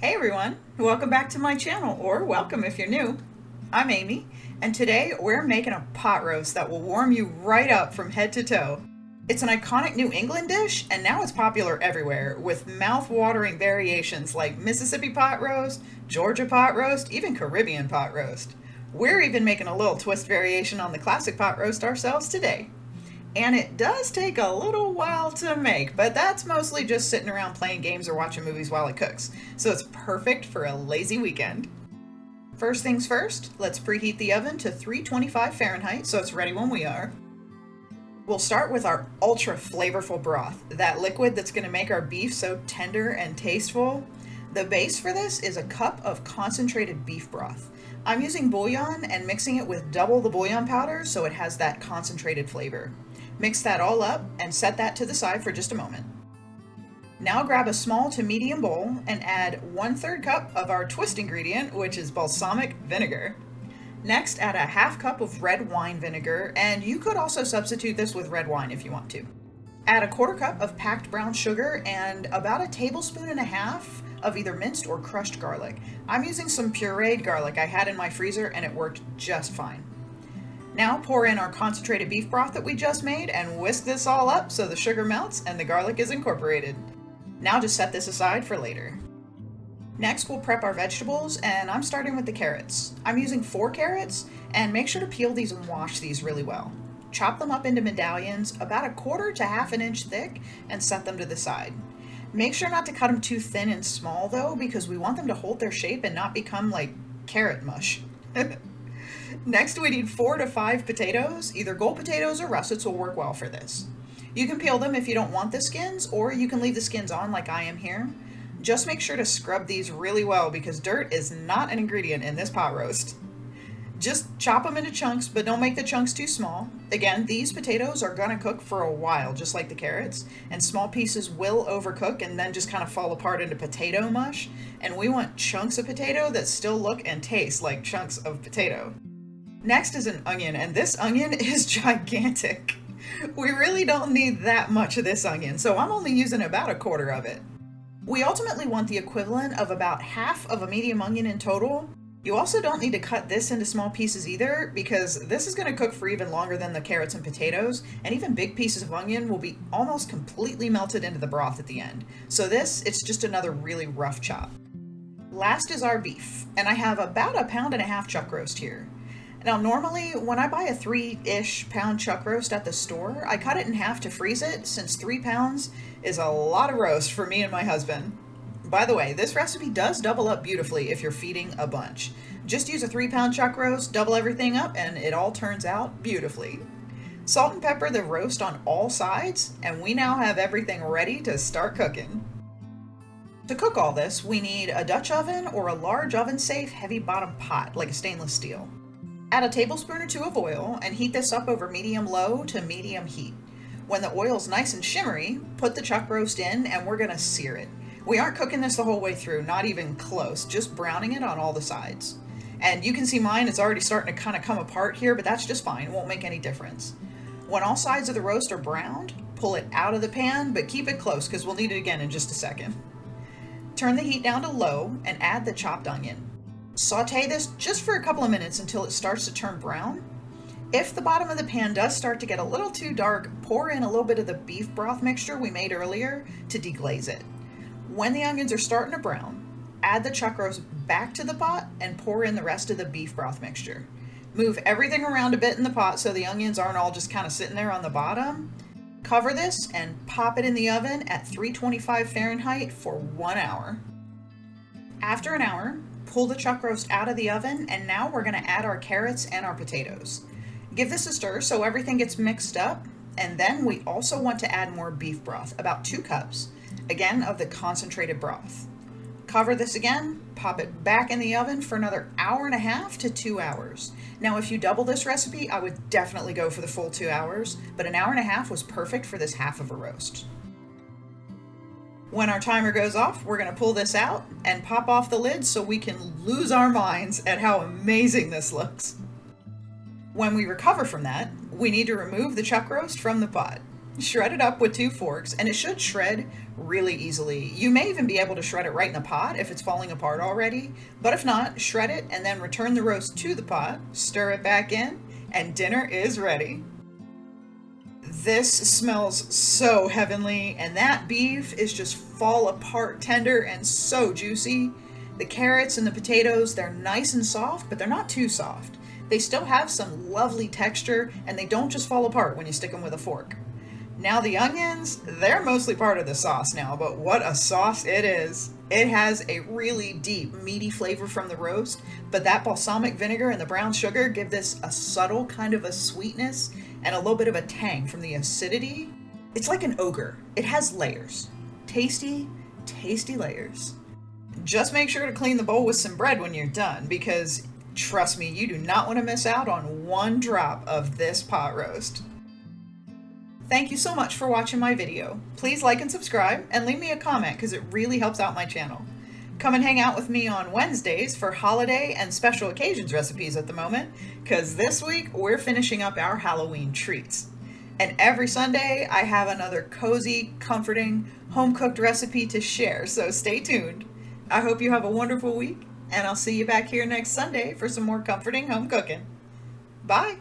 Hey everyone, welcome back to my channel, or welcome if you're new. I'm Amy, and today we're making a pot roast that will warm you right up from head to toe. It's an iconic New England dish, and now it's popular everywhere, with mouth-watering variations like Mississippi pot roast, Georgia pot roast, even Caribbean pot roast. We're even making a little twist variation on the classic pot roast ourselves today. And it does take a little while to make, but that's mostly just sitting around playing games or watching movies while it cooks, so it's perfect for a lazy weekend. First things first, let's preheat the oven to 325 Fahrenheit so it's ready when we are. We'll start with our ultra flavorful broth, that liquid that's going to make our beef so tender and tasteful. The base for this is a cup of concentrated beef broth. I'm using bouillon and mixing it with double the bouillon powder so it has that concentrated flavor. Mix that all up and set that to the side for just a moment. Now grab a small to medium bowl and add 1/3 cup of our twist ingredient, which is balsamic vinegar. Next, add a half cup of red wine vinegar, and you could also substitute this with red wine if you want to. Add a 1/4 cup of packed brown sugar and about 1.5 tablespoons of either minced or crushed garlic. I'm using some pureed garlic I had in my freezer and it worked just fine. Now pour in our concentrated beef broth that we just made and whisk this all up so the sugar melts and the garlic is incorporated. Now just set this aside for later. Next we'll prep our vegetables, and I'm starting with the carrots. I'm using 4 carrots, and make sure to peel these and wash these really well. Chop them up into medallions about 1/4 to 1/2 inch thick and set them to the side. Make sure not to cut them too thin and small though, because we want them to hold their shape and not become like carrot mush. Next, we need 4 to 5 potatoes. Either gold potatoes or russets will work well for this. You can peel them if you don't want the skins, or you can leave the skins on like I am here. Just make sure to scrub these really well because dirt is not an ingredient in this pot roast. Just chop them into chunks, but don't make the chunks too small. Again, these potatoes are gonna cook for a while, just like the carrots, and small pieces will overcook and then just kind of fall apart into potato mush. And we want chunks of potato that still look and taste like chunks of potato. Next is an onion, and this onion is gigantic. We really don't need that much of this onion, so I'm only using about 1/4 of it. We ultimately want the equivalent of about half of a medium onion in total. You also don't need to cut this into small pieces either, because this is going to cook for even longer than the carrots and potatoes, and even big pieces of onion will be almost completely melted into the broth at the end. So it's just another really rough chop. Last is our beef, and I have about 1.5 pounds chuck roast here. Now normally when I buy a 3-ish pound chuck roast at the store, I cut it in half to freeze it, since 3 pounds is a lot of roast for me and my husband. By the way, this recipe does double up beautifully if you're feeding a bunch. Just use a 3-pound chuck roast, double everything up, and it all turns out beautifully. Salt and pepper the roast on all sides, and we now have everything ready to start cooking. To cook all this, we need a Dutch oven or a large oven-safe heavy bottom pot like a stainless steel. Add a tablespoon or 2 of oil and heat this up over medium-low to medium heat. When the oil's nice and shimmery, put the chuck roast in and we're gonna sear it. We aren't cooking this the whole way through, not even close, just browning it on all the sides. And you can see mine is already starting to kind of come apart here, but that's just fine, it won't make any difference. When all sides of the roast are browned, pull it out of the pan, but keep it close because we'll need it again in just a second. Turn the heat down to low and add the chopped onion. Saute this just for a couple of minutes until it starts to turn brown. If the bottom of the pan does start to get a little too dark, pour in a little bit of the beef broth mixture we made earlier to deglaze it. When the onions are starting to brown, add the chuck roast back to the pot and pour in the rest of the beef broth mixture. Move everything around a bit in the pot so the onions aren't all just kind of sitting there on the bottom. Cover this and pop it in the oven at 325 Fahrenheit for 1 hour. After an hour, pull the chuck roast out of the oven, and now we're going to add our carrots and our potatoes. Give this a stir so everything gets mixed up, and then we also want to add more beef broth, about 2 cups, again of the concentrated broth. Cover this again, pop it back in the oven for another 1.5 to 2 hours. Now if you double this recipe, I would definitely go for the full 2 hours, but 1.5 hours was perfect for this half of a roast. When our timer goes off, we're gonna pull this out and pop off the lid so we can lose our minds at how amazing this looks. When we recover from that, we need to remove the chuck roast from the pot. Shred it up with 2 forks, and it should shred really easily. You may even be able to shred it right in the pot if it's falling apart already, but if not, shred it and then return the roast to the pot, stir it back in, and dinner is ready. This smells so heavenly, and that beef is just fall apart tender and so juicy. The carrots and the potatoes, they're nice and soft, but they're not too soft. They still have some lovely texture, and they don't just fall apart when you stick them with a fork. Now the onions, they're mostly part of the sauce now, but what a sauce it is. It has a really deep, meaty flavor from the roast, but that balsamic vinegar and the brown sugar give this a subtle kind of a sweetness and a little bit of a tang from the acidity. It's like an ogre. It has layers. Tasty, tasty layers. Just make sure to clean the bowl with some bread when you're done, because trust me, you do not want to miss out on one drop of this pot roast. Thank you so much for watching my video. Please like and subscribe and leave me a comment because it really helps out my channel. Come and hang out with me on Wednesdays for holiday and special occasions recipes at the moment, because this week we're finishing up our Halloween treats. And every Sunday I have another cozy, comforting, home-cooked recipe to share, so stay tuned. I hope you have a wonderful week, and I'll see you back here next Sunday for some more comforting home cooking. Bye!